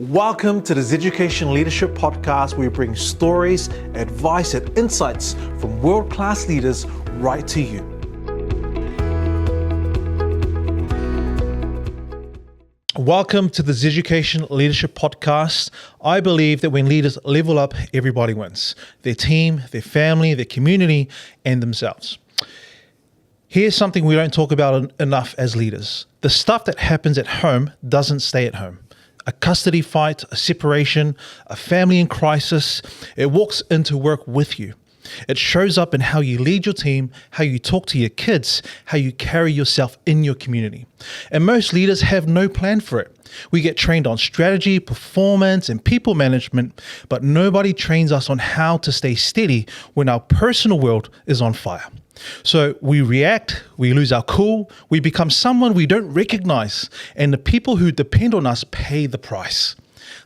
Welcome to the Education Leadership Podcast, where we bring stories, advice, and insights from world-class leaders right to you. Welcome to the Education Leadership Podcast. I believe that when leaders level up, everybody wins. Their team, their family, their community, and themselves. Here's something we don't talk about enough as leaders. The stuff that happens at home doesn't stay at home. A custody fight, a separation, a family in crisis, it walks into work with you. It shows up in how you lead your team, how you talk to your kids, how you carry yourself in your community. And most leaders have no plan for it. We get trained on strategy, performance, and people management, but nobody trains us on how to stay steady when our personal world is on fire. So we react, we lose our cool, we become someone we don't recognize, and the people who depend on us pay the price.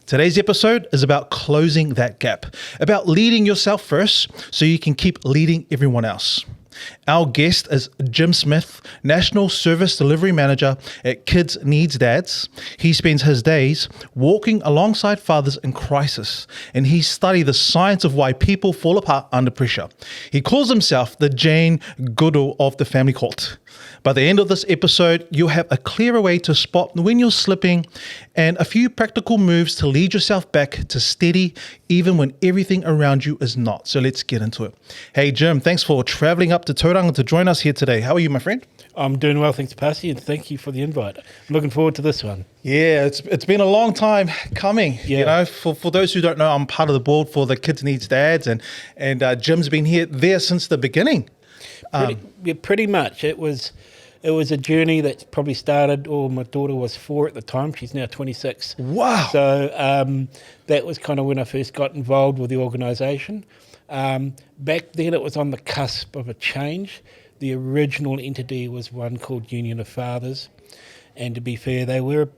Today's episode is about closing that gap, about leading yourself first so you can keep leading everyone else. Our guest is Jim Smith, National Service Delivery Manager at Kids Needs Dads. He spends his days walking alongside fathers in crisis, and he studies the science of why people fall apart under pressure. He calls himself the Jane Goodall of the family court. By the end of this episode, you'll have a clearer way to spot when you're slipping and a few practical moves to lead yourself back to steady, even when everything around you is not. So let's get into it. Hey, Jim, thanks for traveling up to Tauranga to join us here today. How are you, my friend? I'm doing well, thanks, Percy, and thank you for the invite. I'm looking forward to this one. Yeah, it's been a long time coming. Yeah. You know, for those who don't know, I'm part of the board for the Kids Needs Dads, and Jim's been there since the beginning. Pretty much. It was a journey that probably started, my daughter was 4 at the time. She's now 26. Wow. So that was kind of when I first got involved with the organisation. Back then it was on the cusp of a change. The original entity was one called Union of Fathers. And to be fair, there were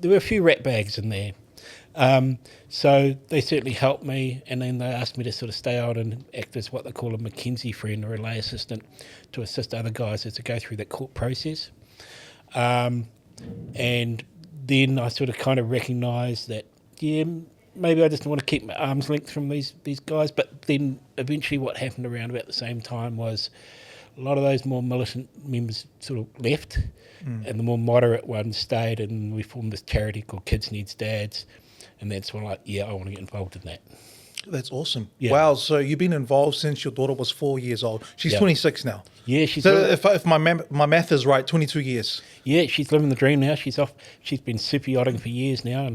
a few rat bags in there. So they certainly helped me, and then they asked me to sort of stay out and act as what they call a McKinsey friend or a lay assistant to assist other guys as to go through that court process. And then I sort of kind of recognised that, maybe I just want to keep my arm's length from these guys. But then eventually what happened around about the same time was a lot of those more militant members sort of left, and the more moderate ones stayed, and we formed this charity called Kids Needs Dads. And that's when I want to get involved in that. That's awesome. Yeah. Wow, so you've been involved since your daughter was 4 years old. She's 26 now. Yeah, she's... So if my math is right, 22 years. Yeah, she's living the dream now. She's off. She's been super yachting for years now,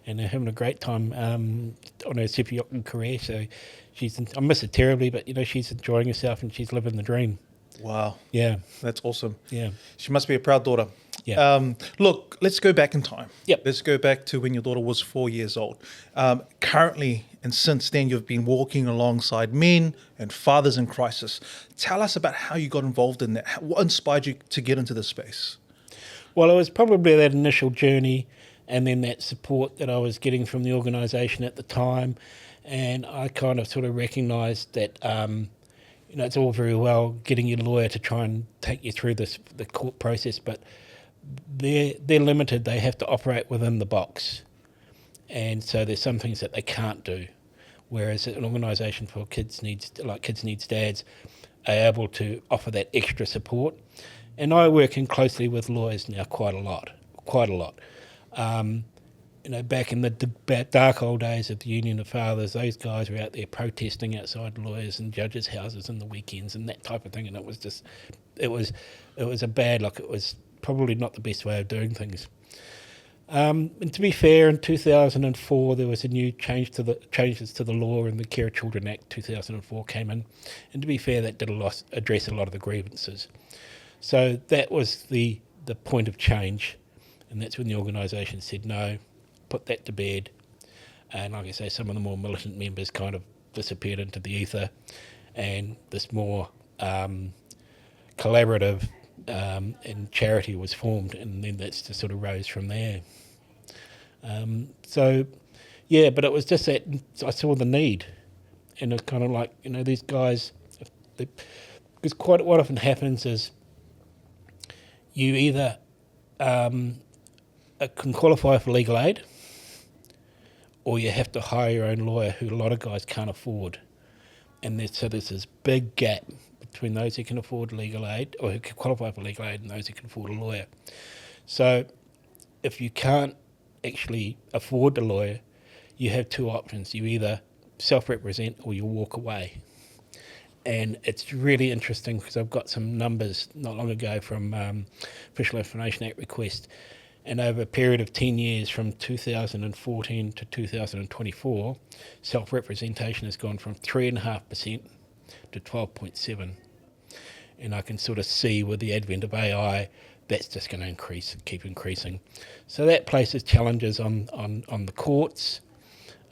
and having a great time on her super yachting career. So I miss her terribly, but she's enjoying herself and she's living the dream. Wow. Yeah. That's awesome. Yeah. She must be a proud daughter. Yeah. Look, let's go back in time. Yep. Let's go back to when your daughter was 4 years old. Currently, and since then, you've been walking alongside men and fathers in crisis. Tell us about how you got involved in that. What inspired you to get into this space? Well, it was probably that initial journey and then that support that I was getting from the organisation at the time. And I kind of sort of recognised that, it's all very well getting your lawyer to try and take you through the court process, but they're limited. They have to operate within the box. And so there's some things that they can't do. Whereas an organisation for Kids Needs Dads are able to offer that extra support. And I work in closely with lawyers now quite a lot. Back in the dark old days of the Union of Fathers, those guys were out there protesting outside lawyers and judges' houses in the weekends and that type of thing. And it was a bad look. It was probably not the best way of doing things. And to be fair, in 2004 there was a new changes to the law, and the Care of Children Act 2004 came in. And to be fair, that did address a lot of the grievances. So that was the point of change, and that's when the organisation said no, put that to bed. And like I say, some of the more militant members kind of disappeared into the ether, and this more collaborative and charity was formed, and then that's just sort of rose from there. But it was just that I saw the need, and it's kind of like, these guys, because quite what often happens is you either can qualify for legal aid, or you have to hire your own lawyer, who a lot of guys can't afford. And so there's this big gap between those who can afford legal aid, or who can qualify for legal aid, and those who can afford a lawyer. So if you can't actually afford a lawyer, you have two options. You either self-represent or you walk away. And it's really interesting because I've got some numbers not long ago from Official Information Act request, and over a period of 10 years from 2014 to 2024, self-representation has gone from 3.5% to 12.7%. And I can sort of see with the advent of AI, that's just going to keep increasing. So that places challenges on the courts.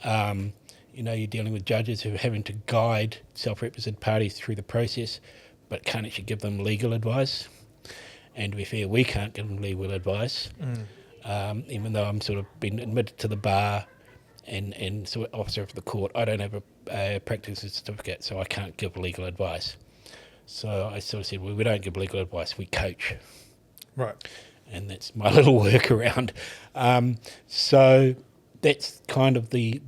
You're dealing with judges who are having to guide self-represented parties through the process, but can't actually give them legal advice. And to be fair, we can't give them legal advice, even though I'm sort of been admitted to the bar and sort of officer of the court. I don't have a practicing certificate, so I can't give legal advice. So I sort of said, well, we don't give legal advice, we coach. Right. And that's my little workaround. So that's kind of the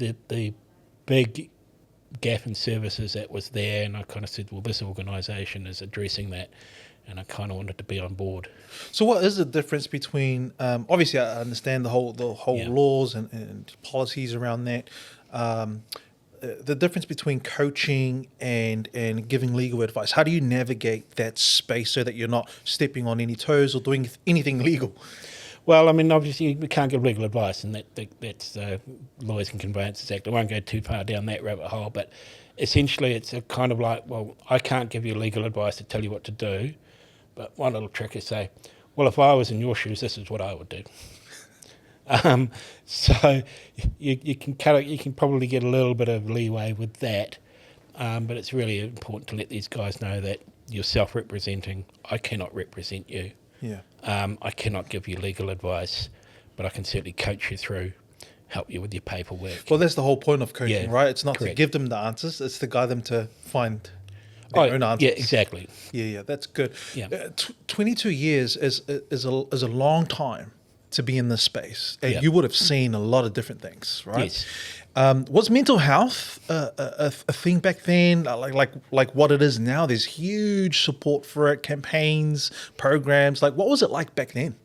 big gap in services that was there, and I kind of said, well, this organisation is addressing that, and I kind of wanted to be on board. So what is the difference between, obviously I understand the whole laws and policies around that, the difference between coaching and giving legal advice? How do you navigate that space so that you're not stepping on any toes or doing anything legal? Well, I mean, obviously we can't give legal advice, and that's Lawyers and Conveyances Act. I won't go too far down that rabbit hole, but essentially it's a kind of like, well, I can't give you legal advice to tell you what to do, but one little trick is say, well, if I was in your shoes, this is what I would do. So you can probably get a little bit of leeway with that, but it's really important to let these guys know that you're self-representing. I cannot represent you. Yeah. I cannot give you legal advice, but I can certainly coach you through, help you with your paperwork. Well, that's the whole point of coaching, right? It's not correct. to give them the answers; it's to guide them to find their own answers. Yeah, exactly. Yeah, that's good. Yeah. 22 years is a long time to be in this space, and Yeah. you would have seen a lot of different things, right? Yes. Was mental health a thing back then, like what it is now? There's huge support for it, campaigns, programs. Like, what was it like back then?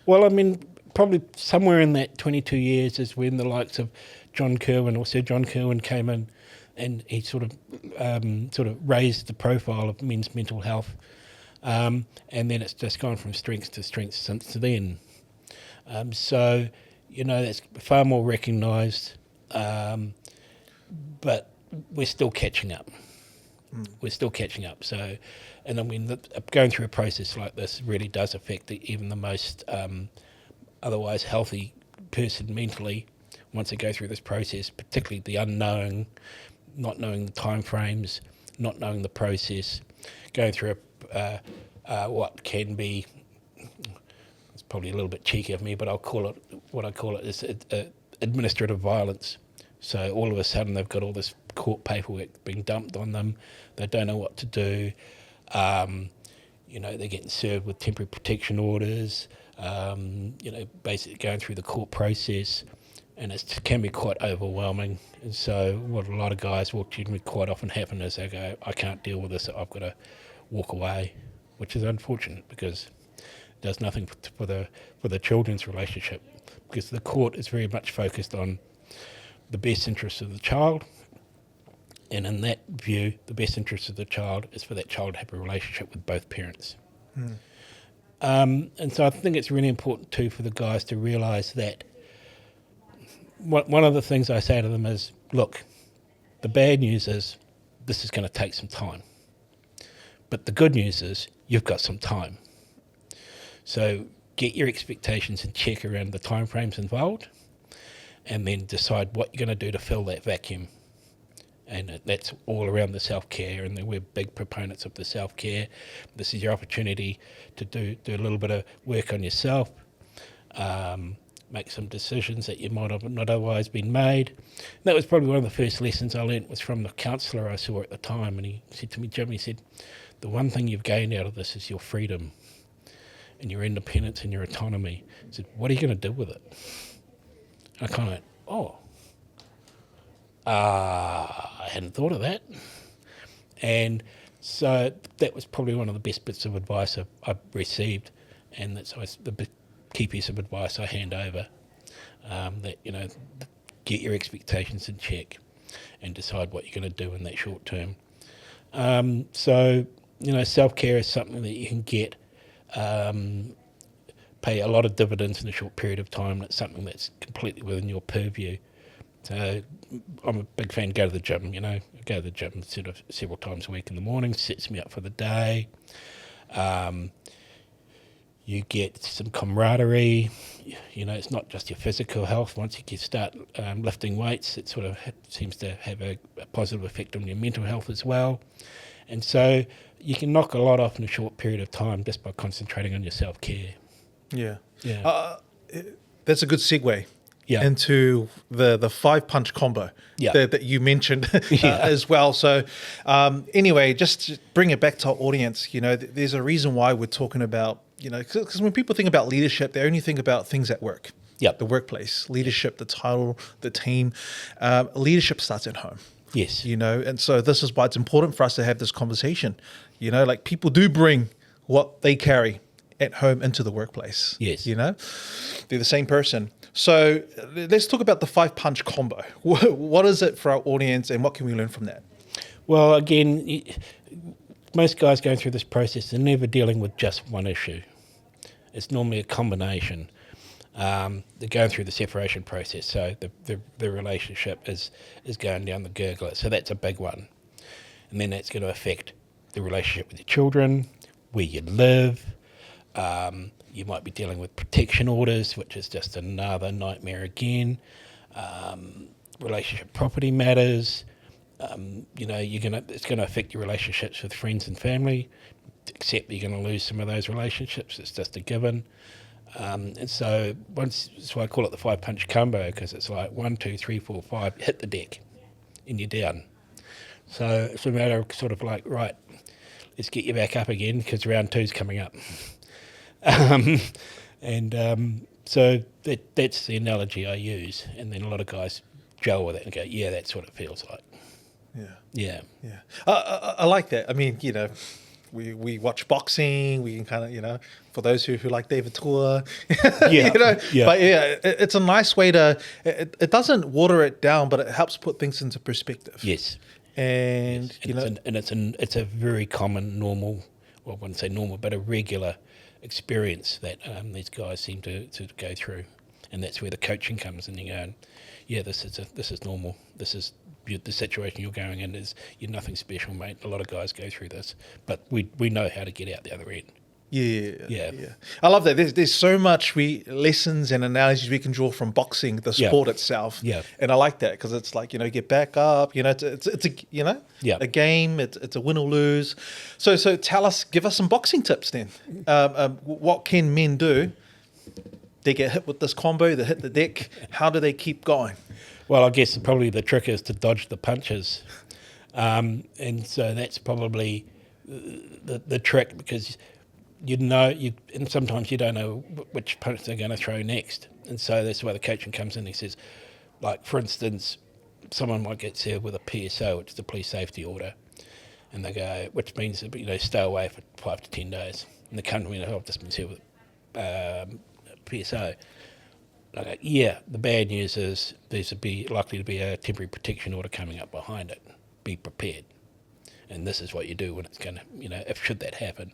Well, I mean, probably somewhere in that 22 years is when the likes of John Kirwan or Sir John Kirwan came in, and he sort of raised the profile of men's mental health, and then it's just gone from strength to strength since then. So, that's far more recognised, but we're still catching up. We're still catching up. So, and I mean, going through a process like this really does affect even the most otherwise healthy person mentally. Once they go through this process, particularly the unknown, not knowing the time frames, not knowing the process, going through what can be, it's probably a little bit cheeky of me, but what I call it is administrative violence. So all of a sudden they've got all this court paperwork being dumped on them. They don't know what to do. They're getting served with temporary protection orders, basically going through the court process, and it can be quite overwhelming. And so what a lot of guys will generally quite often happen is they go, I can't deal with this, I've got to walk away, which is unfortunate because it does nothing for the children's relationship, because the court is very much focused on the best interests of the child, and in that view, the best interest of the child is for that child to have a relationship with both parents. And so I think it's really important too for the guys to realise that one of the things I say to them is, look, the bad news is this is going to take some time, but the good news is you've got some time. So get your expectations in check around the timeframes involved, and then decide what you're going to do to fill that vacuum. And that's all around the self-care, and we're big proponents of the self-care. This is your opportunity to do a little bit of work on yourself, make some decisions that you might have not otherwise been made. And that was probably one of the first lessons I learnt, was from the counsellor I saw at the time, and he said to me, Jim, he said, the one thing you've gained out of this is your freedom and your independence and your autonomy. He said, what are you going to do with it? I kind of went, oh, I hadn't thought of that. And so that was probably one of the best bits of advice I've received, and that's always the key piece of advice I hand over. That get your expectations in check, and decide what you're going to do in that short term. So self-care is something that you can get, pay a lot of dividends in a short period of time. It's something that's completely within your purview. So I'm a big fan. Go to the gym. I go to the gym sort of several times a week in the morning. Sets me up for the day. You get some camaraderie. It's not just your physical health. Once you can start lifting weights, it sort of seems to have a positive effect on your mental health as well. And so you can knock a lot off in a short period of time just by concentrating on your self-care. Yeah. Yeah. That's a good segue Yeah. into the 5-punch combo Yeah. that you mentioned Yeah. as well. So anyway, just to bring it back to our audience, there's a reason why we're talking about, because when people think about leadership, they only think about things at work. Yep. The workplace, leadership, the title, the team. Leadership starts at home. Yes. And so this is why it's important for us to have this conversation. Like people do bring what they carry at home into the workplace. Yes. They're the same person. So let's talk about the 5-punch combo. What is it for our audience, and what can we learn from that? Well, again, most guys going through this process are never dealing with just one issue. It's normally a combination. They're going through the separation process, so the relationship is going down the gurgler. So that's a big one. And then that's going to affect the relationship with your children, where you live. You might be dealing with protection orders, which is just another nightmare again. Relationship property matters. It's going to affect your relationships with friends and family, except you're going to lose some of those relationships. It's just a given. And so that's why I call it the 5-punch combo, because it's like 1, 2, 3, 4, 5, hit the deck and you're down. So it's a matter of sort of like, right, let's get you back up again because round 2's coming up. So that's the analogy I use. And then a lot of guys gel with it and go, yeah, that's what it feels like. Yeah. I like that. I mean, we watch boxing. We can kind of, for those who like David Tua, Yeah. But it's a nice way to. It doesn't water it down, but it helps put things into perspective. Yes. And yes. It's a very common, normal. Well, I wouldn't say normal, but a regular experience that these guys seem to go through, and that's where the coaching comes in. You're going, yeah, this is normal. This is the situation you're going in. You're nothing special, mate. A lot of guys go through this, but we know how to get out the other end. Yeah. I love that. There's so much lessons and analogies we can draw from boxing, the sport itself. Yeah. And I like that because it's like, get back up. It's a game. It's a win or lose. So give us some boxing tips then. What can men do? They get hit with this combo. They hit the deck. How do they keep going? Well, I guess probably the trick is to dodge the punches, and so that's probably the trick, because and sometimes you don't know which punch they're going to throw next, and so that's why the coaching comes in. He says, like for instance, someone might get served with a PSO, which is a police safety order, and they go, which means stay away for 5 to 10 days, and they come to me and I've just been served with PSO. Okay, yeah, the bad news is there's likely to be a temporary protection order coming up behind it. Be prepared. And this is what you do when it's going to, if should that happen.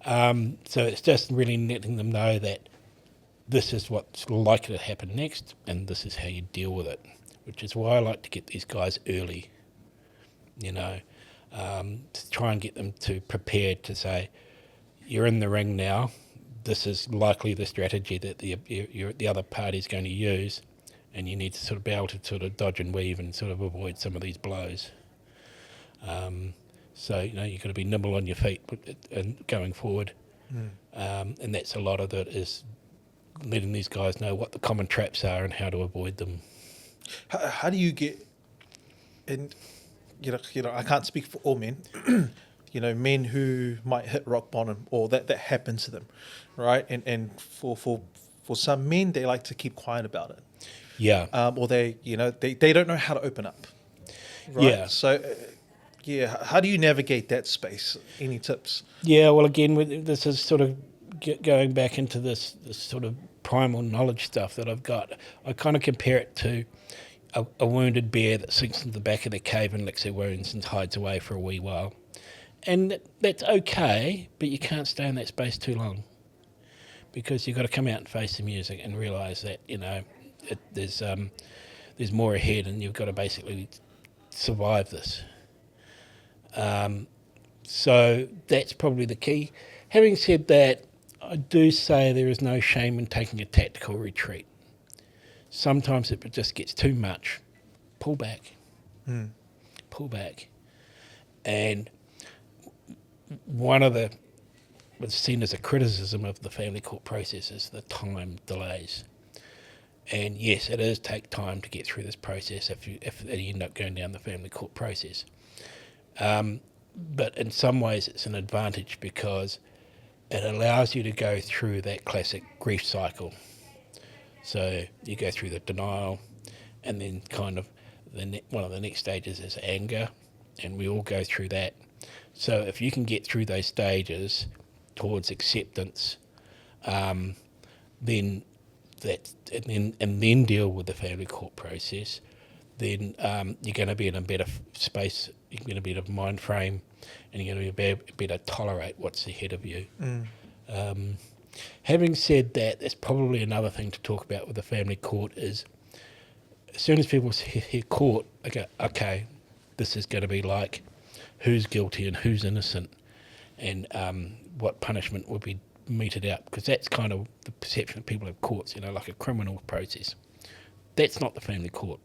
So it's just really letting them know that this is what's likely to happen next, and this is how you deal with it, which is why I like to get these guys early, to try and get them to prepare to say, you're in the ring now. This is likely the strategy that the other party is going to use, and you need to sort of be able to sort of dodge and weave and sort of avoid some of these blows. So you've got to be nimble on your feet and going forward, and that's a lot of it is letting these guys know what the common traps are and how to avoid them. How do you get? And I can't speak for all men. Men who might hit rock bottom, or that happens to them, right? And for some men, they like to keep quiet about it. Yeah. or they don't know how to open up. Right? Yeah. So, how do you navigate that space? Any tips? Yeah, well, again, this is sort of going back into this sort of primal knowledge stuff that I've got. I kind of compare it to a wounded bear that sinks into the back of their cave and licks their wounds and hides away for a wee while. And that's okay, but you can't stay in that space too long, because you've got to come out and face the music and realise that, there's more ahead, and you've got to basically survive this. So that's probably the key. Having said that, I do say there is no shame in taking a tactical retreat. Sometimes if it just gets too much, pull back. Pull back. And one of what's seen as a criticism of the family court process is the time delays. And yes, it does take time to get through this process if you end up going down the family court process. But in some ways it's an advantage, because it allows you to go through that classic grief cycle. So you go through the denial, and then kind of one of the next stages is anger, and we all go through that. So if you can get through those stages towards acceptance, then then deal with the family court process, then you're going to be in a better space, you're going to be in a mind frame, and you're going to be better tolerate what's ahead of you. Having said that, there's probably another thing to talk about with the family court is, as soon as people hear court, they go, okay, this is going to be like who's guilty and who's innocent, and what punishment will be meted out, because that's kind of the perception of people of courts, like a criminal process. That's not the family court.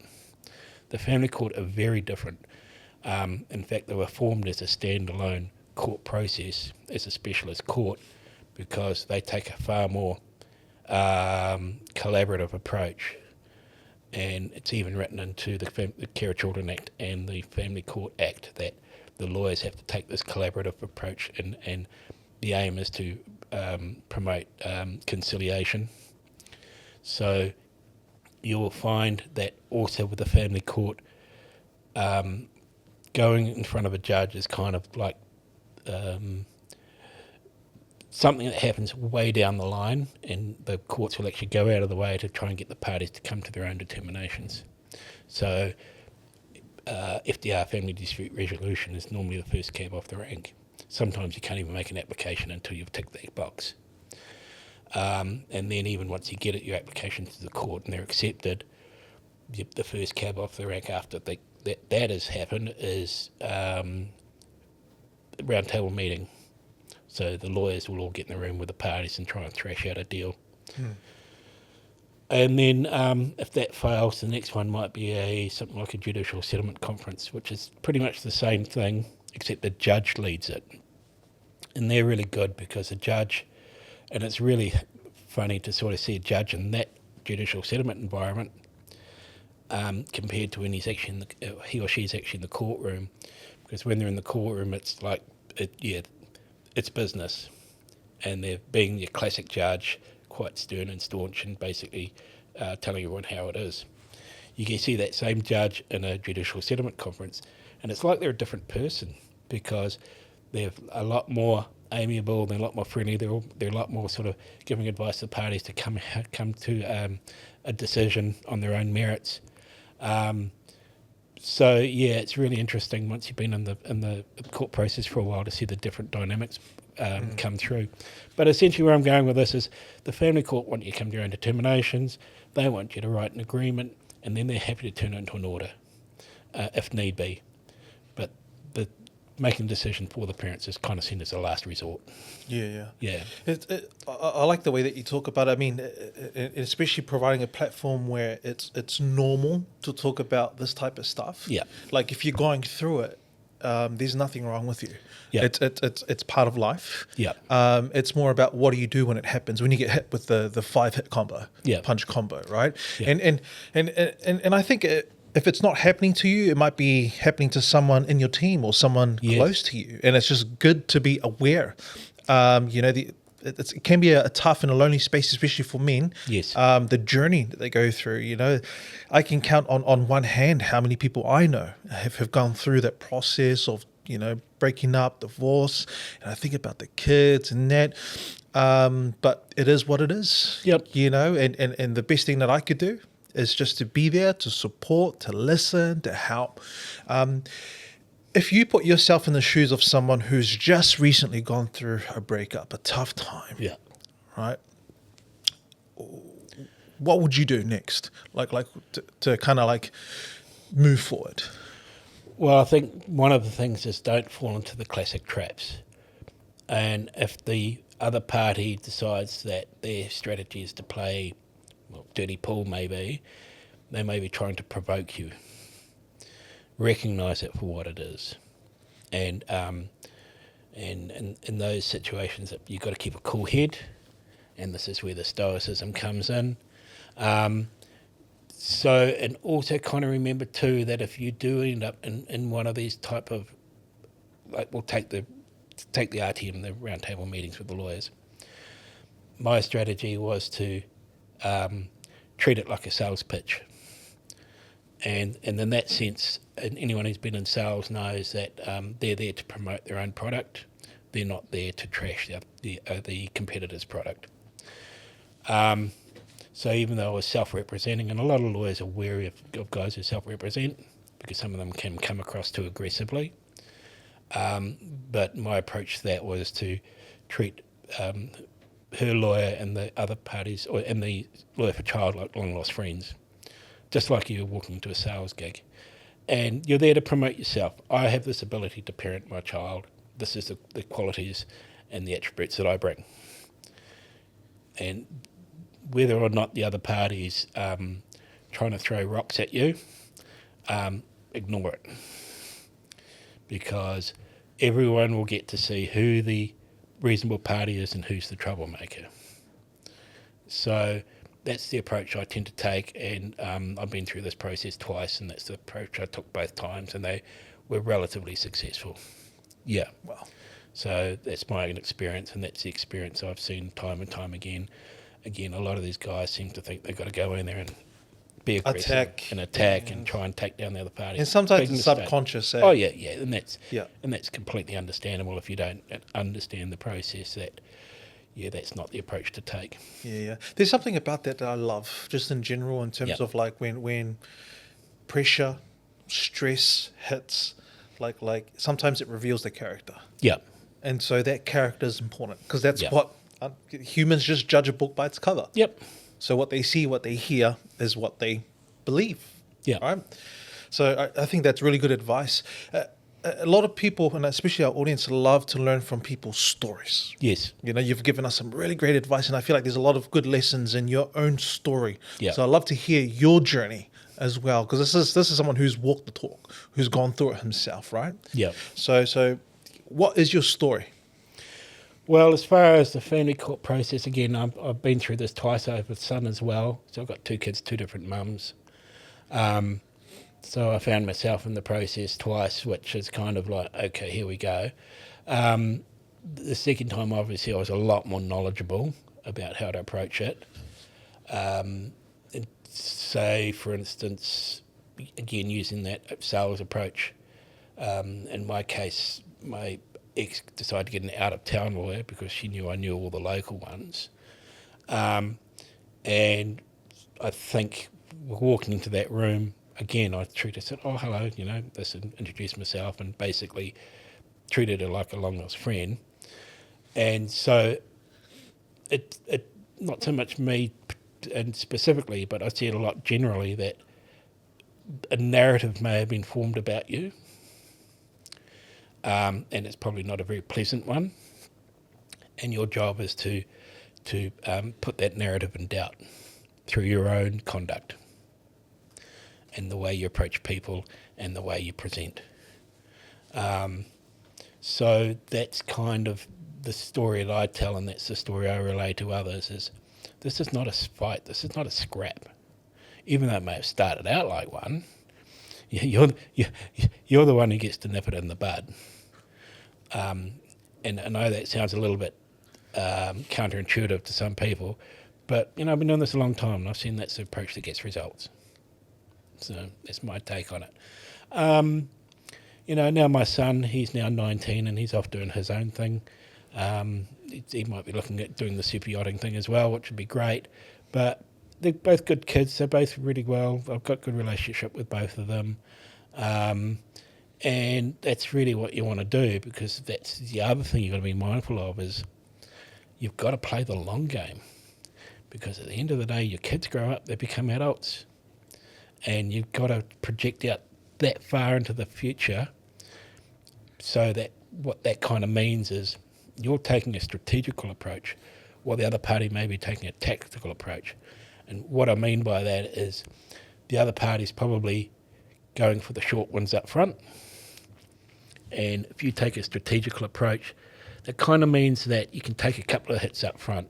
The family court are very different. In fact, they were formed as a standalone court process, as a specialist court, because they take a far more collaborative approach. And it's even written into the Care of Children Act and the Family Court Act that the lawyers have to take this collaborative approach, and the aim is to promote conciliation. So you will find that also with the family court, going in front of a judge is kind of like something that happens way down the line, and the courts will actually go out of the way to try and get the parties to come to their own determinations. So FDR, family dispute resolution, is normally the first cab off the rank. Sometimes you can't even make an application until you've ticked that box. And then even once you get your application to the court and they're accepted, the first cab off the rank after that has happened is round table meeting. So the lawyers will all get in the room with the parties and try and thrash out a deal. And then if that fails, the next one might be something like a judicial settlement conference, which is pretty much the same thing, except the judge leads it. And they're really good, because the judge, and it's really funny to sort of see a judge in that judicial settlement environment compared to when he or she's actually in the courtroom, because when they're in the courtroom, it's like, it's business, and they're being your classic judge, quite stern and staunch, and basically telling everyone how it is. You can see that same judge in a judicial settlement conference, and it's like they're a different person, because they're a lot more amiable, they're a lot more friendly, they're a lot more sort of giving advice to the parties to come to a decision on their own merits. So it's really interesting once you've been in the court process for a while to see the different dynamics come through. But essentially where I'm going with this is the family court want you to come to your own determinations, they want you to write an agreement, and then they're happy to turn it into an order if need be. But the making a decision for the parents is kind of seen as a last resort. Yeah. I like the way that you talk about it. I mean, especially providing a platform where it's normal to talk about this type of stuff. Yeah. Like if you're going through it, there's nothing wrong with you. Yeah. It's part of life. Yeah. It's more about what do you do when it happens, when you get hit with the 5-hit combo, punch combo, right? Yeah. And I think if it's not happening to you, it might be happening to someone in your team or someone close to you, and it's just good to be aware. it can be a tough and a lonely space, especially for men. Yes. The journey that they go through, I can count on one hand how many people I know have gone through that process of, breaking up, divorce, and I think about the kids and that. But it is what it is. Yep. And the best thing that I could do is just to be there, to support, to listen, to help. If you put yourself in the shoes of someone who's just recently gone through a breakup, a tough time, Yeah. right? What would you do next? To kind of move forward. Well, I think one of the things is don't fall into the classic traps. And if the other party decides that their strategy is to play, dirty pool maybe, they may be trying to provoke you. Recognise it for what it is. And in those situations, you've got to keep a cool head, and this is where the Stoicism comes in. And also kind of remember too that if you do end up in one of these type of, we'll take the RTM, the roundtable meetings with the lawyers. My strategy was to treat it like a sales pitch. And in that sense, anyone who's been in sales knows that they're there to promote their own product. They're not there to trash the competitor's product. So even though I was self-representing, and a lot of lawyers are wary of guys who self-represent because some of them can come across too aggressively. But my approach to that was to treat her lawyer and the other parties, and the lawyer for child, like long-lost friends, just like you're walking into a sales gig. And you're there to promote yourself. I have this ability to parent my child. This is the qualities and the attributes that I bring. And whether or not the other party's trying to throw rocks at you, ignore it. Because everyone will get to see who the reasonable party is and who's the troublemaker. So that's the approach I tend to take, and I've been through this process twice, and that's the approach I took both times, and they were relatively successful. Yeah. Wow. So that's my own experience, and that's the experience I've seen time and time again. Again, a lot of these guys seem to think they've got to go in there and be aggressive and attack and try and take down the other party. And sometimes it's subconscious. Oh yeah, and that's completely understandable if you don't understand the process. That's not the approach to take. Yeah. There's something about that I love, just in general, in terms of when pressure, stress hits, like sometimes it reveals the character. Yeah. And so that character is important because that's what humans just judge a book by its cover. Yep. So what they see, what they hear is what they believe. Yeah. Right. So I think that's really good advice. A lot of people, and especially our audience, love to learn from people's stories. Yes. You've given us some really great advice, and I feel like there's a lot of good lessons in your own story. Yeah. So I'd love to hear your journey as well, because this is someone who's walked the talk, who's gone through it himself, right? Yeah. So what is your story? Well, as far as the family court process, again, I've been through this twice. I have a son as well. So I've got two kids, two different mums. So I found myself in the process twice, which is kind of like, okay, here we go. The second time, obviously, I was a lot more knowledgeable about how to approach it. Say, for instance, again, using that sales approach. In my case, my ex decided to get an out-of-town lawyer because she knew I knew all the local ones. And I think walking into that room, again, I said, oh, hello, this, and introduced myself and basically treated her like a long-lost friend. And so it not so much me and specifically, but I see it a lot generally that a narrative may have been formed about you, and it's probably not a very pleasant one. And your job is to put that narrative in doubt through your own conduct and the way you approach people and the way you present. So that's kind of the story that I tell, and that's the story I relay to others, is this is not a fight, this is not a scrap. Even though it may have started out like one, you're the one who gets to nip it in the bud. And I know that sounds a little bit counterintuitive to some people. But, I've been doing this a long time and I've seen that's the approach that gets results. So that's my take on it. Now my son, he's now 19 and he's off doing his own thing. He might be looking at doing the super yachting thing as well, which would be great. But they're both good kids. They're both really well. I've got a good relationship with both of them. And that's really what you want to do, because that's the other thing you've got to be mindful of is you've got to play the long game. Because at the end of the day, your kids grow up, they become adults. And you've got to project out that far into the future, so that what that kind of means is you're taking a strategical approach while the other party may be taking a tactical approach. And what I mean by that is the other party's probably going for the short ones up front. And if you take a strategical approach, that kind of means that you can take a couple of hits up front,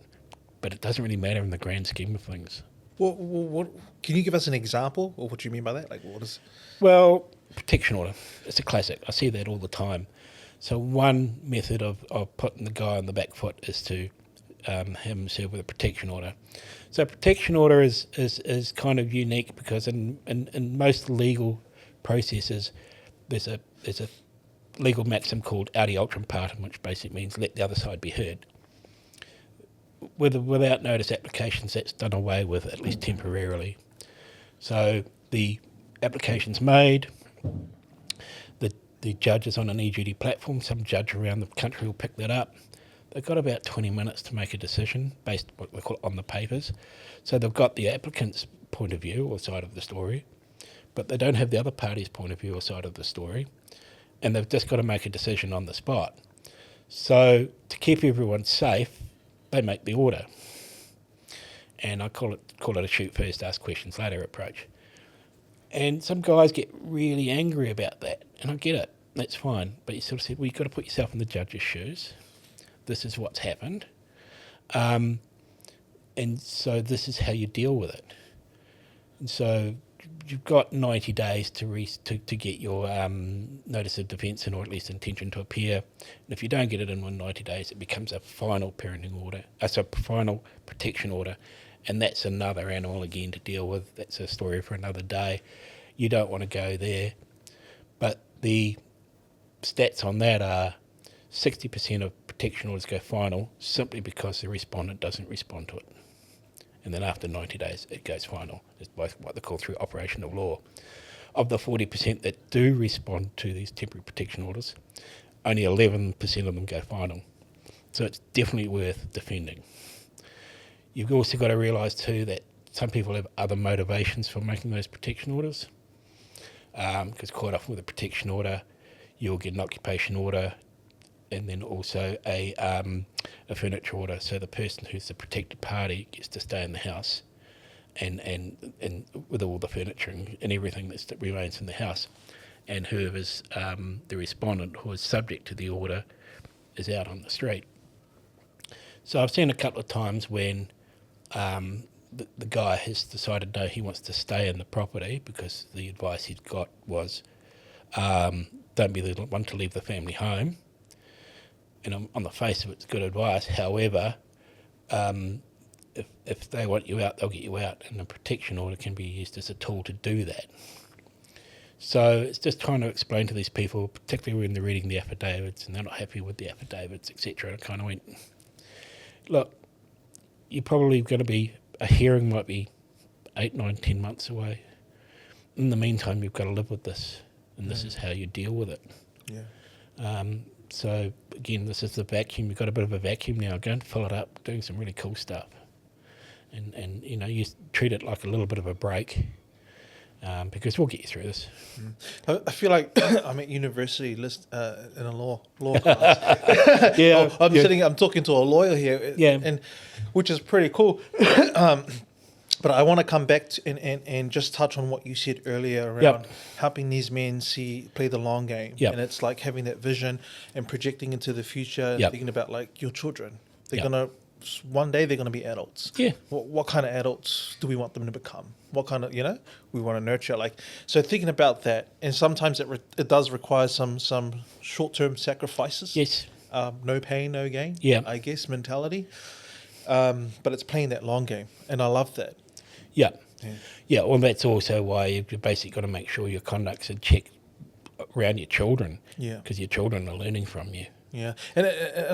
but it doesn't really matter in the grand scheme of things. What can you give us an example of what you mean by that? Like, what is? Well, protection order. It's a classic. I see that all the time. So one method of putting the guy on the back foot is to have him serve with a protection order. So protection order is kind of unique because in most legal processes, there's a legal maxim called audi ultram partem, which basically means let the other side be heard. Without notice applications, that's done away with, at least temporarily. So the application's made, the judge is on an e-duty platform, some judge around the country will pick that up. They've got about 20 minutes to make a decision based what we call on the papers. So they've got the applicant's point of view or side of the story, but they don't have the other party's point of view or side of the story, and they've just got to make a decision on the spot. So to keep everyone safe, they make the order. And I call it a shoot first, ask questions later approach. And some guys get really angry about that, and I get it, that's fine. But you sort of said, well, you've got to put yourself in the judge's shoes. This is what's happened. And so this is how you deal with it. And so you've got 90 days to get your notice of defence, or at least intention to appear. And if you don't get it in 90 days, it becomes a final parenting order. So final protection order. And that's another animal again to deal with. That's a story for another day. You don't want to go there. But the stats on that are 60% of protection orders go final simply because the respondent doesn't respond to it. And then after 90 days, it goes final. It's both what they call through operation of law. Of the 40% that do respond to these temporary protection orders, only 11% of them go final. So it's definitely worth defending. You've also got to realise too that some people have other motivations for making those protection orders. Because quite often with a protection order, you'll get an occupation order and then also a furniture order. So the person who's the protected party gets to stay in the house and with all the furniture and everything that remains in the house. And whoever's the respondent who is subject to the order is out on the street. So I've seen a couple of times when the guy has decided no, he wants to stay in the property because the advice he'd got was don't be the one to leave the family home. And on the face of it, it's good advice. However, if they want you out, they'll get you out, and a protection order can be used as a tool to do that. So it's just trying to explain to these people, particularly when they're reading the affidavits and they're not happy with the affidavits, etc. And I kind of went, look, you're probably going to be, a hearing might be 8, 9, 10 months away. In the meantime, you've got to live with this, and this is how you deal with it. Yeah. So again, this is the vacuum. You've got a bit of a vacuum now. Go and fill it up, doing some really cool stuff. And you treat it like a little bit of a break, because we'll get you through this. I feel like I'm at university in a law class. Yeah, I'm talking to a lawyer here, and which is pretty cool. But I want to come back and just touch on what you said earlier around helping these men play the long game. And it's like having that vision and projecting into the future and thinking about like your children. One day they're going to be adults. Yeah. What kind of adults do we want them to become? What kind of, we want to nurture. So thinking about that, and sometimes it does require some short-term sacrifices. Yes. no pain, no gain. Yeah. I guess mentality. But it's playing that long game, and I love that. Yeah. Yeah. Yeah, well, that's also why you've basically got to make sure your conduct's in check around your children. Yeah. Because your children are learning from you. Yeah, and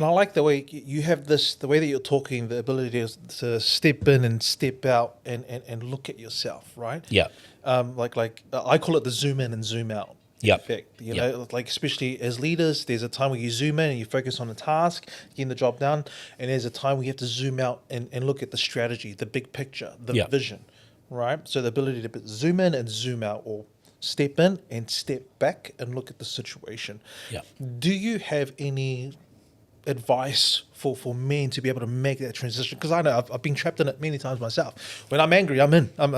I like the way you have this, the way that you're talking, the ability to step in and step out and look at yourself, right? Yeah. Like I call it the zoom in and zoom out. Yep. Effect. You Yep. know, like especially as leaders, there's a time where you zoom in and you focus on the task, getting the job done, and there's a time where you have to zoom out and look at the strategy, the big picture, the Yep. vision, right? So the ability to zoom in and zoom out, or step in and step back and look at the situation. Yeah. Do you have any advice for men to be able to make that transition? Because I know I've been trapped in it many times myself. When I'm angry, I'm in. I'm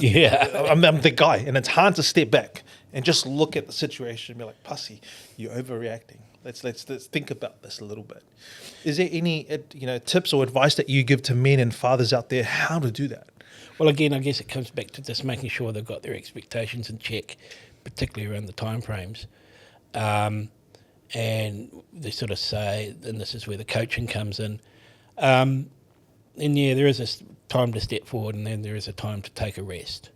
Yeah. I'm the guy, and it's hard to step back and just look at the situation and be like, "Pussy, you're overreacting. Let's think about this a little bit." Is there any tips or advice that you give to men and fathers out there how to do that? Well, again, I guess it comes back to just making sure they've got their expectations in check, particularly around the timeframes. And they sort of say, and this is where the coaching comes in. And yeah, there is a time to step forward, and then there is a time to take a rest.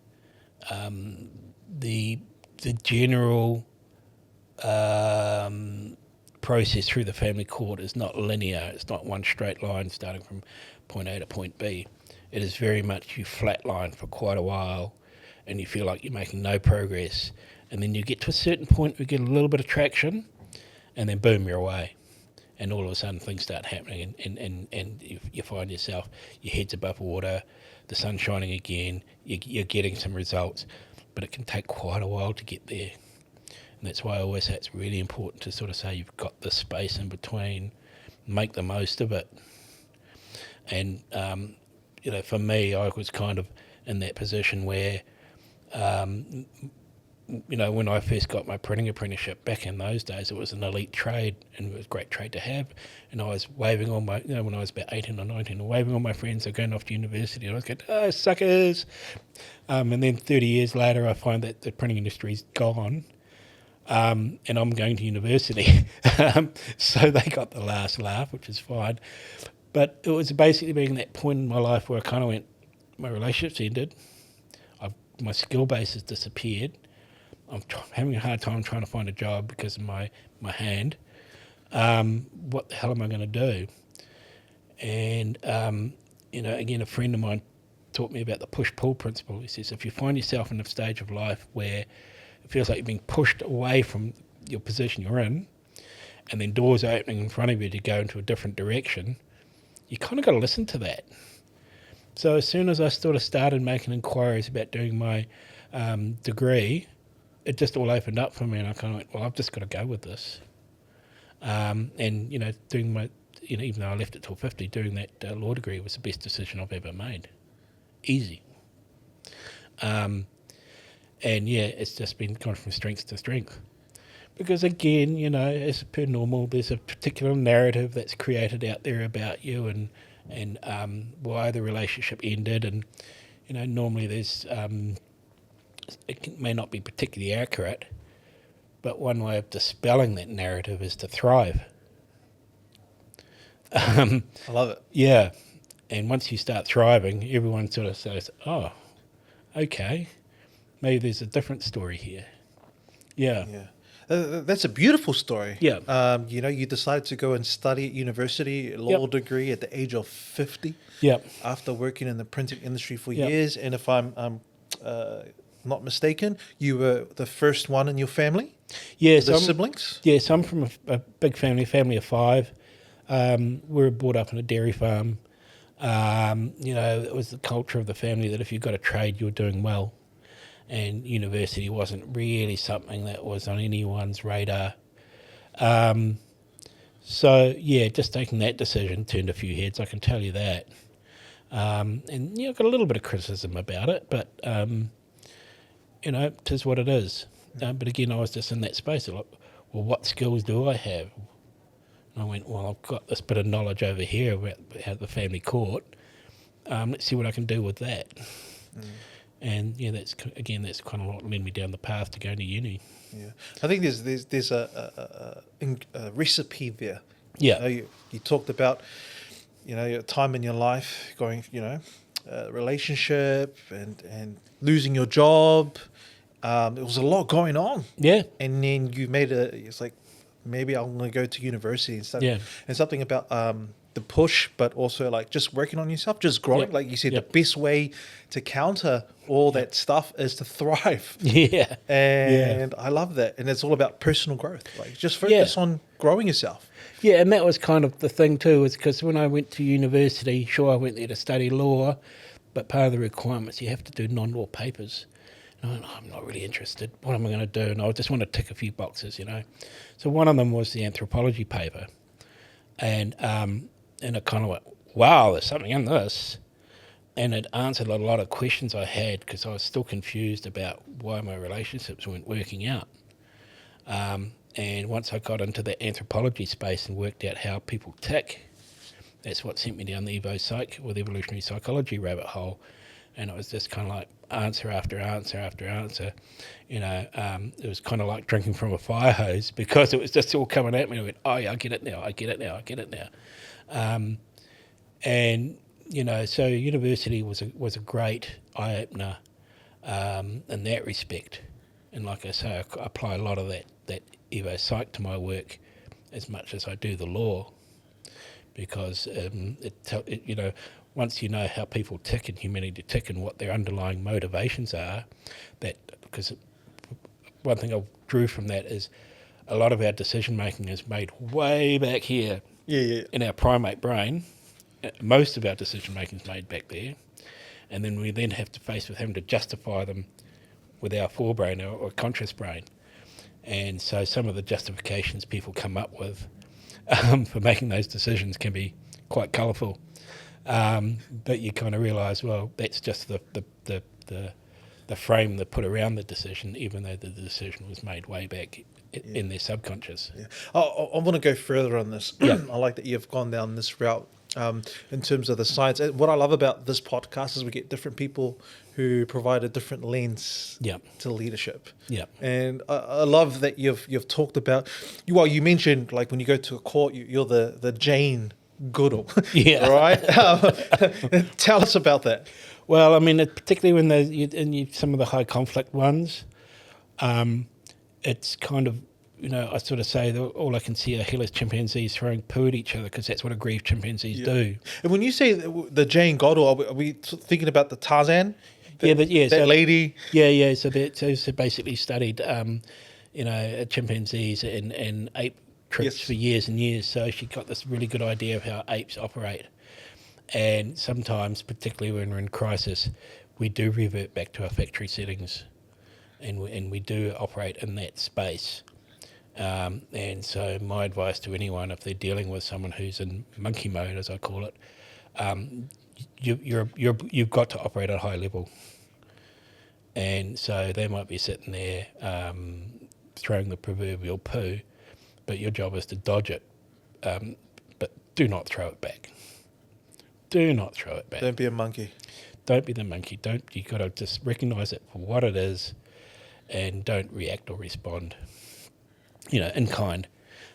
The general process through the family court is not linear. It's not one straight line starting from point A to point B. It is very much you flatline for quite a while, and you feel like you're making no progress, and then you get to a certain point where you get a little bit of traction, and then boom, you're away, and all of a sudden things start happening, and you find yourself, your head's above water, the sun's shining again, you're getting some results, but it can take quite a while to get there. And that's why I always say it's really important to sort of say you've got the space in between, make the most of it. And for me, I was kind of in that position where, when I first got my printing apprenticeship back in those days, it was an elite trade, and it was a great trade to have. And I was waving on my, when I was about 18 or 19, waving on my friends, they're going off to university, and I was going, "Oh, suckers." And then 30 years later, I find that the printing industry's gone, and I'm going to university. So they got the last laugh, which is fine. But it was basically being that point in my life where I kind of went, my relationship's ended, my skill base has disappeared, I'm having a hard time trying to find a job because of my hand. What the hell am I going to do? And, again, a friend of mine taught me about the push-pull principle. He says, if you find yourself in a stage of life where it feels like you're being pushed away from your position you're in, and then doors are opening in front of you to go into a different direction, you kind of got to listen to that. So as soon as I sort of started making inquiries about doing my degree, it just all opened up for me, and I kind of went, well, I've just got to go with this. Doing my, even though I left it till 50, doing that law degree was the best decision I've ever made. Easy. It's just been gone from strength to strength. Because again, as per normal, there's a particular narrative that's created out there about you and why the relationship ended. And, normally there's, may not be particularly accurate, but one way of dispelling that narrative is to thrive. I love it. Yeah. And once you start thriving, everyone sort of says, oh, okay, maybe there's a different story here. Yeah. Yeah. That's a beautiful story. Yeah. You decided to go and study at university, a law degree at the age of 50. Yep. After working in the printing industry for Yep. years. And if I'm not mistaken, you were the first one in your family? Yeah. The siblings? Yeah, so I'm from a big family of 5. We were brought up on a dairy farm. It was the culture of the family that if you got a trade, you were doing well. And university wasn't really something that was on anyone's radar. Just taking that decision turned a few heads, I can tell you that. I got a little bit of criticism about it, but, it is what it is. But again, I was just in that space. Like, well, what skills do I have? And I went, well, I've got this bit of knowledge over here about how the family court. Let's see what I can do with that. Mm. And that's kind of what led me down the path to going to uni. Yeah, I think there's a recipe there Yeah. You know, you talked about, your time in your life going, relationship and losing your job. There was a lot going on. Yeah. And then you it's like, maybe I'm going to go to university and study. Yeah. And something about the push, but also like just working on yourself, just growing. Yep. Like you said, Yep. the best way to counter all that stuff is to thrive. Yeah. And I love that. And it's all about personal growth. Like just focus on growing yourself. Yeah, and that was kind of the thing too, is because when I went to university, sure, I went there to study law, but part of the requirements, you have to do non-law papers. And I went, I'm not really interested. What am I going to do? And I just want to tick a few boxes, So one of them was the anthropology paper. And it kind of went, wow, there's something in this. And it answered a lot of questions I had because I was still confused about why my relationships weren't working out. And once I got into the anthropology space and worked out how people tick, that's what sent me down the evolutionary psychology rabbit hole. And it was just kind of like answer after answer after answer. It was kind of like drinking from a fire hose because it was just all coming at me. I went, oh yeah, I get it now. So university was a great eye opener in that respect. And like I say, I apply a lot of that Evo Psych to my work as much as I do the law, because once you know how people tick and humanity tick and what their underlying motivations are, because one thing I drew from that is a lot of our decision making is made way back here in our primate brain. Most of our decision making is made back there, and then we then have to face with having to justify them with our forebrain or conscious brain. And so some of the justifications people come up with for making those decisions can be quite colourful. But you kind of realise, well, that's just the frame they put around the decision, even though the decision was made way back in their subconscious. Yeah. I want to go further on this. I like that you've gone down this route in terms of the science. What I love about this podcast is we get different people who provide a different lens to leadership. Yeah. And I love that you've talked about, you mentioned like when you go to a court, you're the Jane Goodall. Yeah. Right? Tell us about that. Well, I mean, particularly when some of the high conflict ones, it's kind of, I sort of say that all I can see are hairless chimpanzees throwing poo at each other because that's what aggrieved chimpanzees do. And when you say the Jane Goodall, are we thinking about the Tarzan? That lady? Yeah. So basically studied, chimpanzees and ape trips for years and years. So she got this really good idea of how apes operate. And sometimes, particularly when we're in crisis, we do revert back to our factory settings, and we do operate in that space. And so my advice to anyone, if they're dealing with someone who's in monkey mode, as I call it, you've got to operate at a high level. And so they might be sitting there throwing the proverbial poo, but your job is to dodge it, but do not throw it back. Do not throw it back. Don't be a monkey. Don't be the monkey. You got to just recognise it for what it is, and don't react or respond, in kind.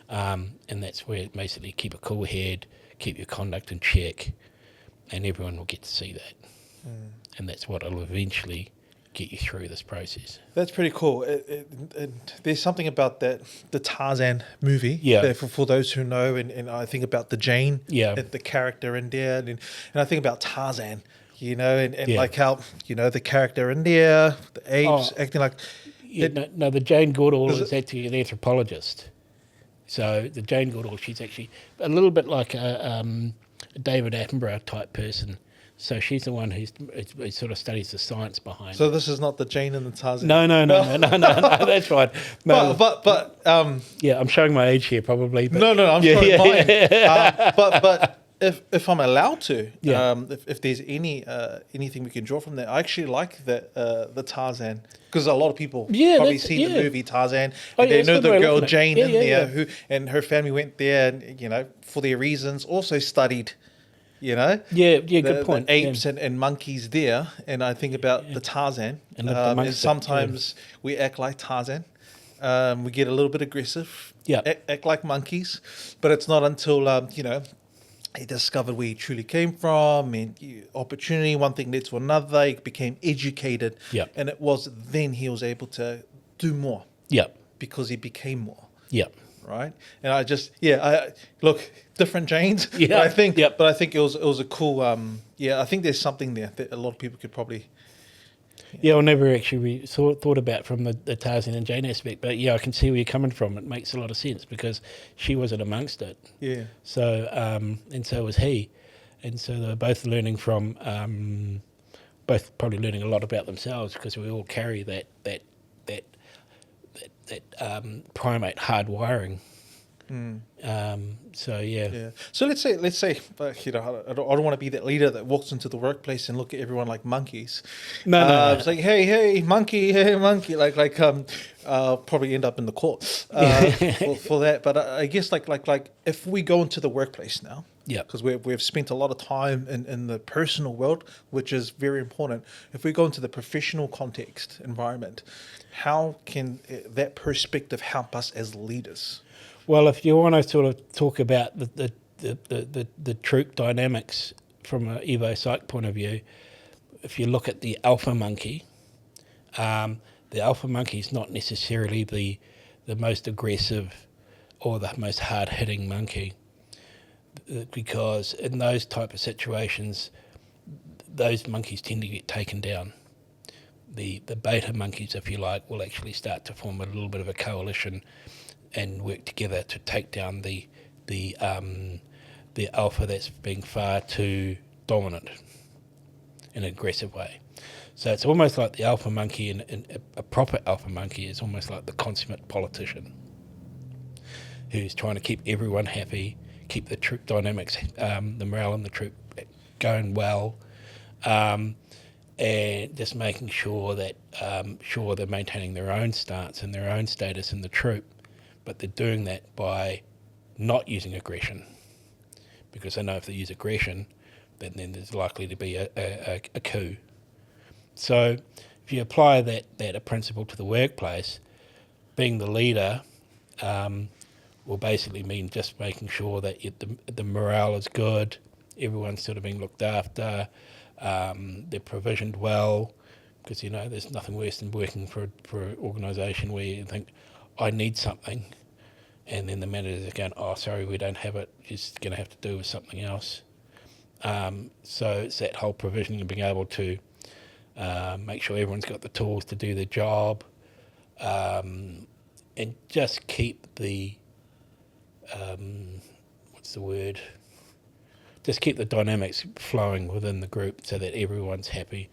And that's where basically keep a cool head, keep your conduct in check, and everyone will get to see that. And that's what will eventually get you through this process. That's pretty cool. There's something about the Tarzan movie. Yeah. For those who know, and I think about the Jane, the character in there, and I think about Tarzan, like how, the character in there, the apes acting like... the Jane Goodall is actually an anthropologist. So the Jane Goodall, she's actually a little bit like a David Attenborough type person. So she's the one who sort of studies the science behind. So this is not the Jane and the Tarzan. No. That's right. No, but I'm showing my age here probably. But no, I'm showing mine. But if I'm allowed to, if there's anything we can draw from that, I actually like the Tarzan, because a lot of people probably see the movie Tarzan, and they know the girl Jane in there who and her family went there, and for their reasons also studied. Good point. The apes and monkeys there, and I think about the Tarzan. And sometimes we act like Tarzan, We get a little bit aggressive. Yeah. Act like monkeys. But it's not until, he discovered where he truly came from and opportunity, one thing led to another. He became educated. Yeah. And it was then he was able to do more Yeah. because he became more. Yeah. Right. And I look, different Janes. Yeah. But I think, Yep. but I think it was a cool, I think there's something there that a lot of people could probably. Yeah, I never actually thought about from the Tarzan and Jane aspect, but yeah, I can see where you're coming from. It makes a lot of sense because she wasn't amongst it. Yeah. So, and so was he. And so they were both learning from, both probably learning a lot about themselves because we all carry that primate hardwiring. So yeah. Yeah. So let's say, I don't want to be that leader that walks into the workplace and look at everyone like monkeys. No. It's like, hey, monkey, probably end up in the court for that. But I guess like if we go into the workplace now, Yeah. because we've spent a lot of time in the personal world, which is very important. If we go into the professional context environment, how can that perspective help us as leaders? Well, if you want to sort of talk about the troop dynamics from an Evo Psych point of view, if you look at the alpha monkey is not necessarily the most aggressive or the most hard-hitting monkey, because in those type of situations, those monkeys tend to get taken down. The beta monkeys, if you like, will actually start to form a little bit of a coalition and work together to take down the alpha that's being far too dominant in an aggressive way. So it's almost like the alpha monkey, and a proper alpha monkey is almost like the consummate politician who's trying to keep everyone happy, keep the troop dynamics, the morale in the troop going well, and just making sure that they're maintaining their own stance and their own status in the troop. But they're doing that by not using aggression, because they know if they use aggression, then there's likely to be a coup. So if you apply that principle to the workplace, being the leader will basically mean just making sure that the morale is good, everyone's sort of being looked after, they're provisioned well, because there's nothing worse than working for an organisation where you think, I need something, and then the managers are going, oh, sorry, we don't have it, you're just going to have to do with something else. So it's that whole provisioning of being able to make sure everyone's got the tools to do their job, and just keep the, just keep the dynamics flowing within the group so that everyone's happy.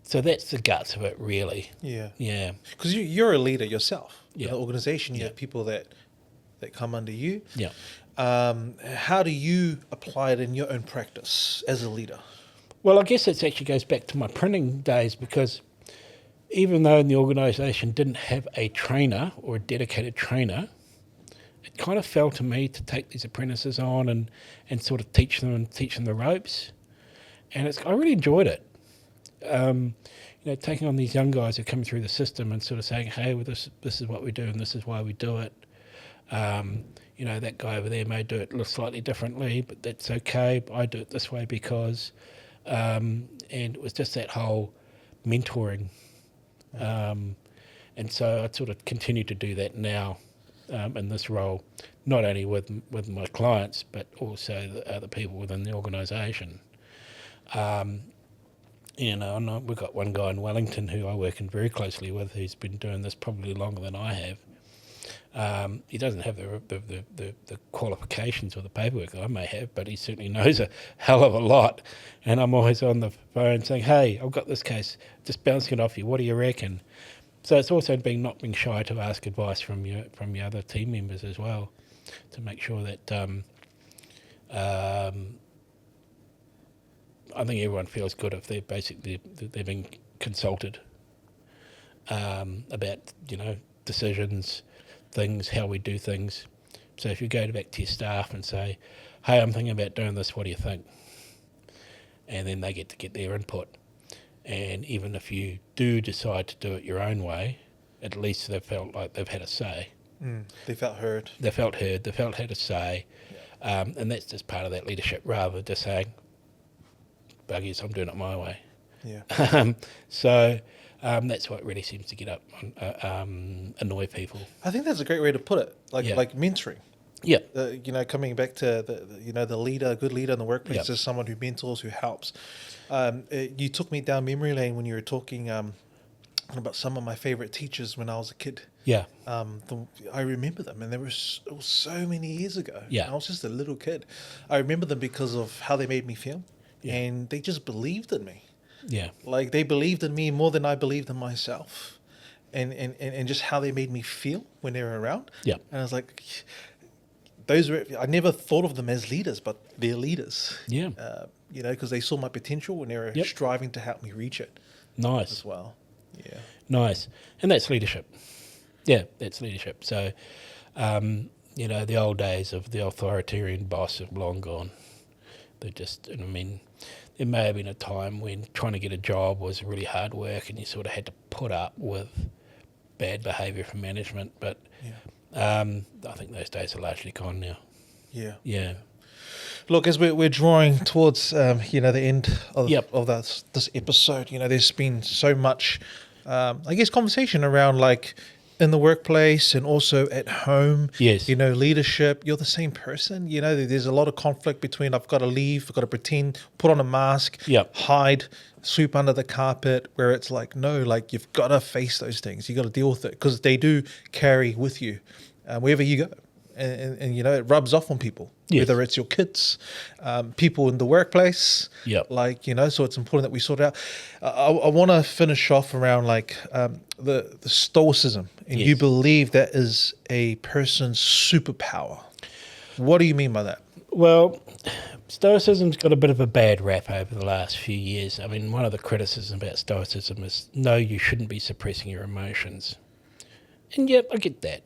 So that's the guts of it, really. Yeah. Yeah. Because you're a leader yourself. Yeah. In the organisation, you Yeah. have people that come under you. Yeah. How do you apply it in your own practice as a leader? Well, I guess it actually goes back to my printing days, because even though the organisation didn't have a trainer or a dedicated trainer, it kind of fell to me to take these apprentices on and sort of teach them the ropes. And I really enjoyed it. Taking on these young guys who come through the system and sort of saying, hey, well, this is what we do and this is why we do it. That guy over there may do it slightly differently, but that's okay. I do it this way because, and it was just that whole mentoring. And so I sort of continue to do that now in this role, not only with my clients, but also the other people within the organisation. And we've got one guy in Wellington who I work in very closely with, who's been doing this probably longer than I have. He doesn't have the qualifications or the paperwork that I may have, but he certainly knows a hell of a lot. And I'm always on the phone saying, hey, I've got this case, just bouncing it off you, what do you reckon? So it's also not being shy to ask advice from your other team members as well, to make sure that I think everyone feels good if they're being consulted about decisions, things, how we do things. So if you go back to your staff and say, hey, I'm thinking about doing this, what do you think? And then they get to get their input. And even if you do decide to do it your own way, at least they've felt like they've had a say. They felt heard. They felt heard. They felt had a say. And that's just part of that leadership, rather than just saying, buggies, I'm doing it my way. Yeah. So that's what really seems to get up annoy people. I think that's a great way to put it. Like mentoring. Yeah. Coming back to the leader, a good leader in the workplace is someone who mentors, who helps. You took me down memory lane when you were talking about some of my favorite teachers when I was a kid. Yeah. I remember them, and it was so many years ago. Yeah. I was just a little kid. I remember them because of how they made me feel, and they just believed in me. Yeah. Like they believed in me more than I believed in myself, and just how they made me feel when they were around. Yeah. And I was like, I never thought of them as leaders, but they're leaders. Yeah. Because they saw my potential and they were striving to help me reach it. Nice. As well. Yeah. Nice. And that's leadership. Yeah, that's leadership. So, the old days of the authoritarian boss have long gone. They're just, there may have been a time when trying to get a job was really hard work and you sort of had to put up with bad behaviour from management, but I think those days are largely gone now. Yeah. Yeah. Look, as we're drawing towards the end of this episode, there's been so much, conversation around like in the workplace and also at home. Yes. Leadership. You're the same person. There's a lot of conflict between I've got to leave, I've got to pretend, put on a mask, hide, sweep under the carpet. Where it's like no, like you've got to face those things. You got to deal with it because they do carry with you wherever you go. And it rubs off on people, whether it's your kids, people in the workplace. So it's important that we sort it out. I want to finish off around the Stoicism, and you believe that is a person's superpower. What do you mean by that? Well, Stoicism's got a bit of a bad rap over the last few years. One of the criticisms about Stoicism is, no, you shouldn't be suppressing your emotions. And I get that.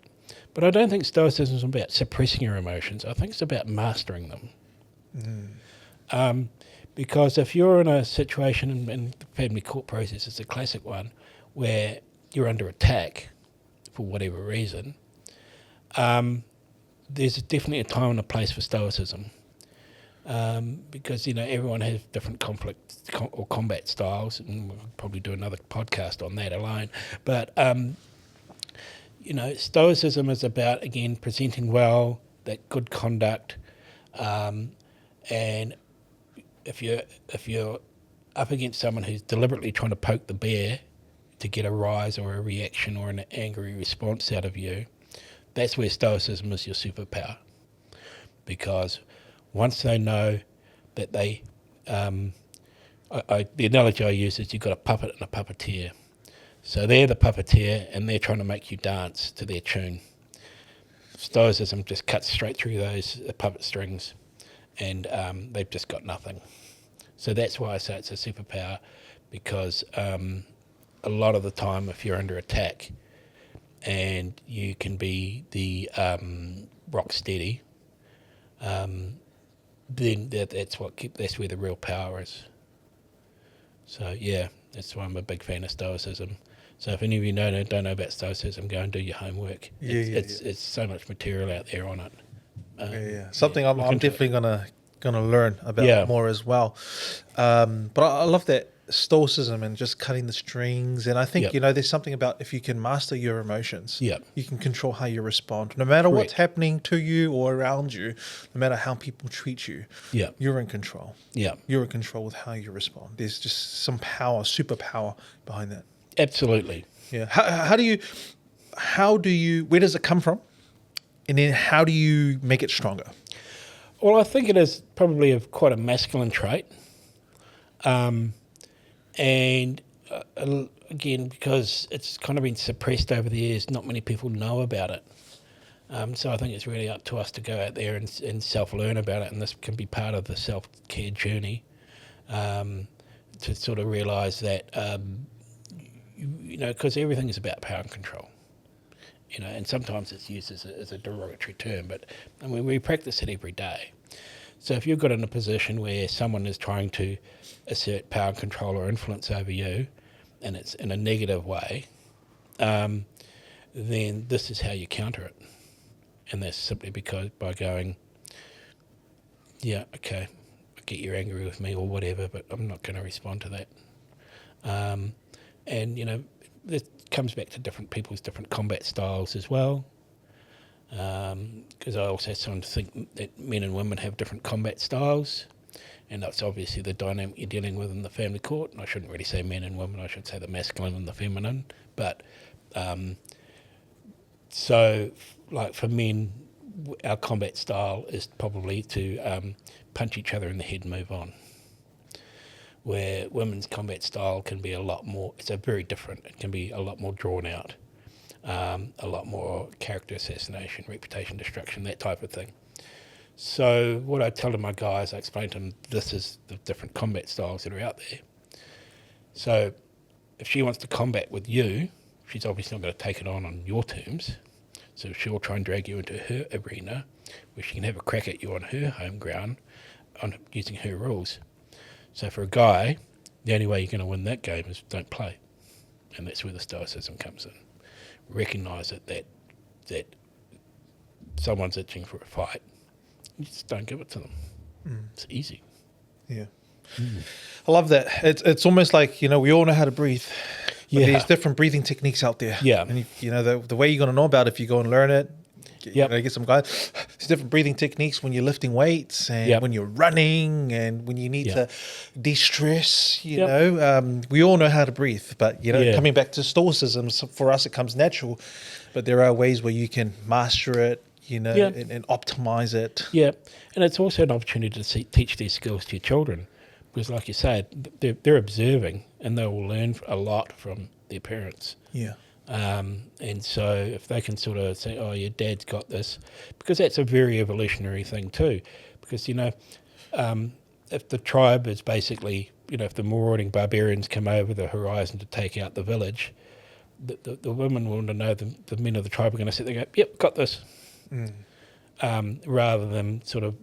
But I don't think Stoicism is about suppressing your emotions. I think it's about mastering them. Because if you're in a situation, and the family court process is a classic one, where you're under attack for whatever reason, there's definitely a time and a place for Stoicism. Because, everyone has different conflict or combat styles, and we'll probably do another podcast on that alone. But Stoicism is about, again, presenting well, that good conduct, and if you're up against someone who's deliberately trying to poke the bear to get a rise or a reaction or an angry response out of you, that's where Stoicism is your superpower. Because once they know that they, the analogy I use is you've got a puppet and a puppeteer. So they're the puppeteer and they're trying to make you dance to their tune. Stoicism just cuts straight through those puppet strings, and they've just got nothing. So that's why I say it's a superpower, because a lot of the time if you're under attack and you can be the rock steady, then that's where the real power is. So that's why I'm a big fan of Stoicism. So if any of you don't know about Stoicism, go and do your homework. It's so much material out there on it. Something I'm definitely gonna learn about more as well. But I love that Stoicism and just cutting the strings. And I think there's something about if you can master your emotions, you can control how you respond, no matter what's happening to you or around you, no matter how people treat you. You're in control. You're in control with how you respond. There's just some superpower behind that. Absolutely. How do you where does it come from, and then how do you make it stronger? Well, I think it is probably quite a masculine trait. And again, because it's kind of been suppressed over the years, not many people know about it. So I think it's really up to us to go out there and self-learn about it, and this can be part of the self-care journey, to sort of realise that, because everything is about power and control, and sometimes it's used as a derogatory term, but we practice it every day. So if you're got in a position where someone is trying to assert power, control, or influence over you, and it's in a negative way, then this is how you counter it. And that's simply because by going, yeah, okay, I get you're angry with me or whatever, but I'm not going to respond to that. And, you know, it comes back to different people's different combat styles as well. Because I also sometimes think that men and women have different combat styles, and that's obviously the dynamic you're dealing with in the family court. And I shouldn't really say men and women, I should say the masculine and the feminine. But so, like for men, our combat style is probably to punch each other in the head and move on. Where women's combat style can be a lot more, it's a very different, it can be a lot more drawn out. A lot more character assassination, reputation destruction, that type of thing. So what I tell to my guys, I explain to them, this is the different combat styles that are out there. So if she wants to combat with you, she's obviously not going to take it on your terms. So she'll try and drag you into her arena, where she can have a crack at you on her home ground, on using her rules. So for a guy, the only way you're going to win that game is don't play. And that's where the Stoicism comes in. Recognise that someone's itching for a fight, you just don't give it to them. It's easy. Yeah. I love that. It's almost like, you know, we all know how to breathe. But there's different breathing techniques out there. Yeah. And you know, the way you're going to know about it, if you go and learn it, get some guys. There's different breathing techniques when you're lifting weights and when you're running and when you need to de-stress, you know. We all know how to breathe. But, you know, coming back to Stoicism, for us it comes natural. But there are ways where you can master it, you know, and optimize it. Yeah. And it's also an opportunity to teach these skills to your children. Because like you said, they're observing and they will learn a lot from their parents. Yeah. And so if they can sort of say, oh, your dad's got this, because that's a very evolutionary thing too. Because, you know, if the tribe is basically, you know, if the marauding barbarians come over the horizon to take out the village, the women want to know the men of the tribe are going to sit there and go, yep, got this. Rather than sort of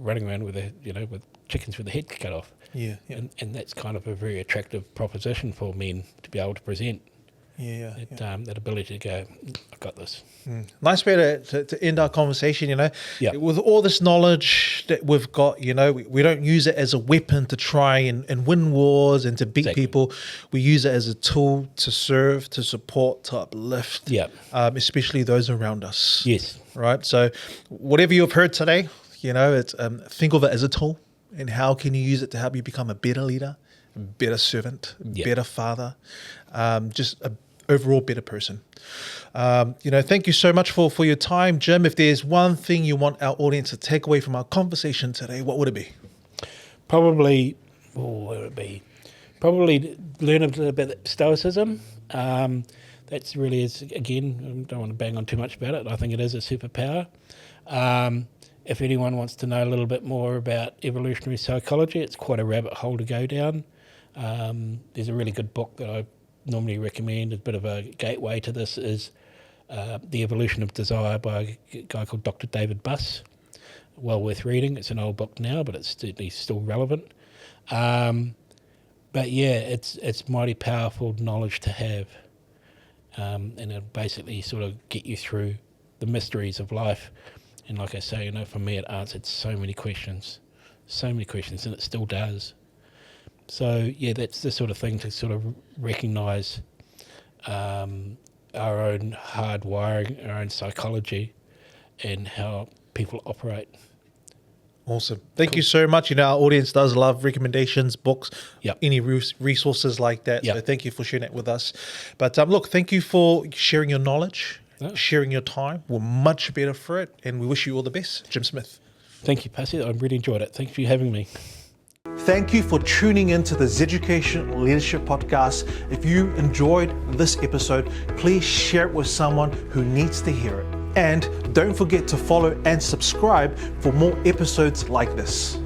running around with with chickens with the head cut off. Yeah. And that's kind of a very attractive proposition for men to be able to present. That ability to go, I've got this. Nice way to end our conversation, you know. With all this knowledge that we've got, you know, we don't use it as a weapon to try and win wars and to beat people. We use it as a tool to serve, to support, to uplift, especially those around us. Yes. Right? So whatever you've heard today, you know, it's think of it as a tool, and how can you use it to help you become a better leader, a better servant, a better father, just a overall better person. You know, thank you so much for your time, Jim. If there's one thing you want our audience to take away from our conversation today, what would it be? Probably Probably learn a little bit about Stoicism. That's really is, again, I don't want to bang on too much about it. I think it is a superpower. If anyone wants to know a little bit more about evolutionary psychology, it's quite a rabbit hole to go down. There's a really good book that I normally recommend, a bit of a gateway to this, is The Evolution of Desire by a guy called Dr. David Buss. Well worth reading. It's an old book now, but it's certainly still relevant. But yeah, it's mighty powerful knowledge to have. And it'll basically sort of get you through the mysteries of life. And like I say, you know, for me, it answered so many questions, and it still does. So yeah, that's the sort of thing to sort of recognise our own hard wiring, our own psychology, and how people operate. Awesome. Thank you so much. You know, our audience does love recommendations, books, any resources like that. So thank you for sharing that with us. But look, thank you for sharing your knowledge, sharing your time. We're much better for it, and we wish you all the best. Jim Smith. Thank you, Passy. I really enjoyed it. Thank you for having me. Thank you for tuning in to the Zeducation Leadership Podcast. If you enjoyed this episode, please share it with someone who needs to hear it. And don't forget to follow and subscribe for more episodes like this.